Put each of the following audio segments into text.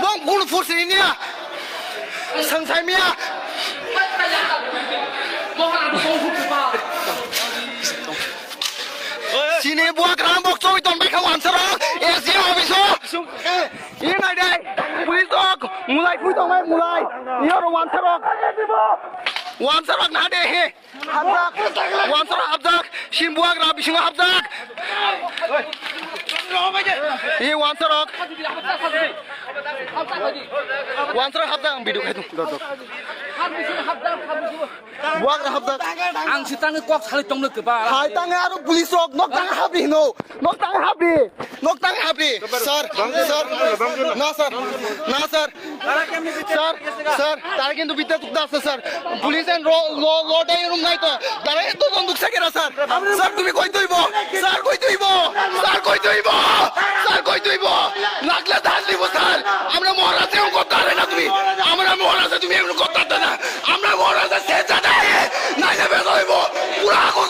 bom gun fursi ini ya sang saya mia sini buat rambok coy ton mereka wanserok esi ofiso ini deh puisok mulai puisok mulai ini orang wanserok nade he habzak wanserok habzak simbuak rabi singa habzak ini wanserok habzak biduk itu buak habzak ang sitang kok salih tong lek ba hai tangan aru pulis rok nok tangan habri no nok tangan habri sir তারা কিন্তু বিদ্যা তুকতে আছে sir police and law টাই রুম নাই তো তারা এত বন্দুক সাকেরা স্যার স্যার তুমি কই দইব লাগলে ধান দিব স্যার আমরা মহারাজে কথা না তুমি আমরা মহারাজে তুমি এমন কথা না আমরা মহারাজে শেষ জানা নাই না বের হইব পুরা আগুন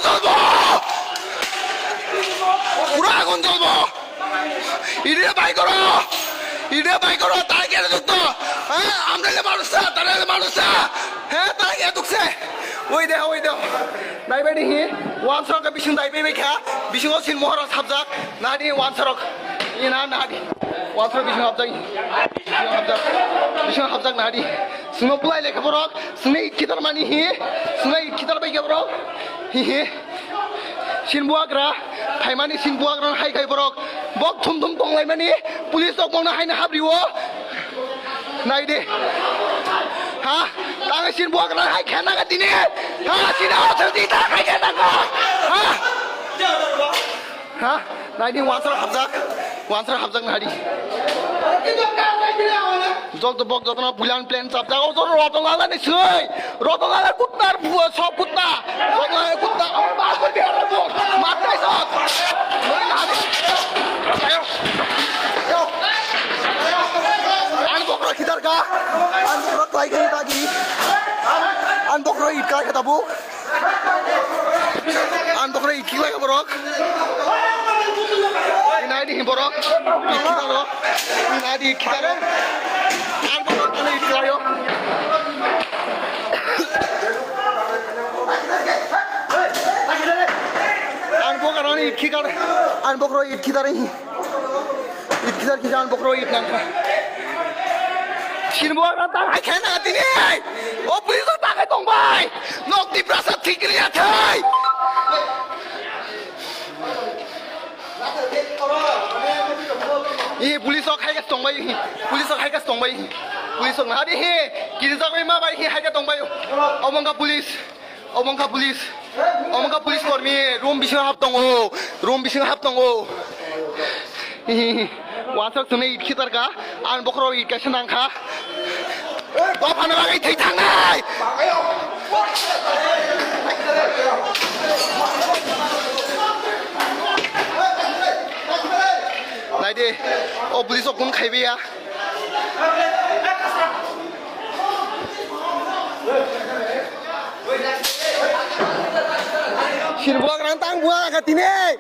জ্বলবো ইরে বাই করো তারা কেন যুক্ত হ্যাঁ আমরা মানুষটা তারা মানুষটা হ্যাঁ তারা কে দুঃখছে ওই দেহ নাইবাই হি ওয়ান সরক বিশুং দাইবাই বাইখা বিশুং সিন মহারাজ হাবজাক নাদি ওয়ান সরক ইনা নাদি ওয়ান সরক বিশুং হাবজাক নাদি সুনো পুলাই লেখা বরক সুনে ইকিতার মানি হি সুনে ইকিতার বাইকে বরক হি সিনবুয়াগ্রা ফাইমানি সিনবুয়াগ্রা হাই গাই বরক বক থুম তংলাই মানি police tok mong na hay na habriwo nai de ha tang sinbuagra hay khana ka dine ha sina thadi ta kai ka ko ha nai di wansar habjak na di জল তো বক যতনা বুলান plane চাপ জাগো তো রতঙ্গালা নি সই রতঙ্গালা কুত্তার সব কুত্তা রতঙ্গালা কুত্তা আমার বাস করবি আর বক মারতাই সব ওই না আন বকরা খিদার কা আন বকরা তাই গই তাগি আন বকরা ইট কা খাতাবু আন বকরা ইট কি লাগা বরক ইনাই দি বরক ইট খিদারো ইনাই দি খিদারো আন বকরা তালে ইট লায়ো আন বকরা নি ইট খিদার আন বকরা ইট খিদারে ইট খিদার কি আন বকরা ইট নাম 신부아랑 땅 하이캔 나갔더니 어 부리서 땅에 동바이 녹디 브라사 티그리야 타이 이 부리서 하이가 동바이 부리서 하이가 동바이 부리서 나디 해 기르자고 마바이 해 하이가 동바이 어mon가 पुलिस कर्मी रूम बिसिङ हाबदङो वासक सुनै इट खितारका आन बखरो इट कासे नांखा गफानो बागै थै थांनाय नायदे ओ पुलिस गुन खाइबिया Sinbuang rantang buang katine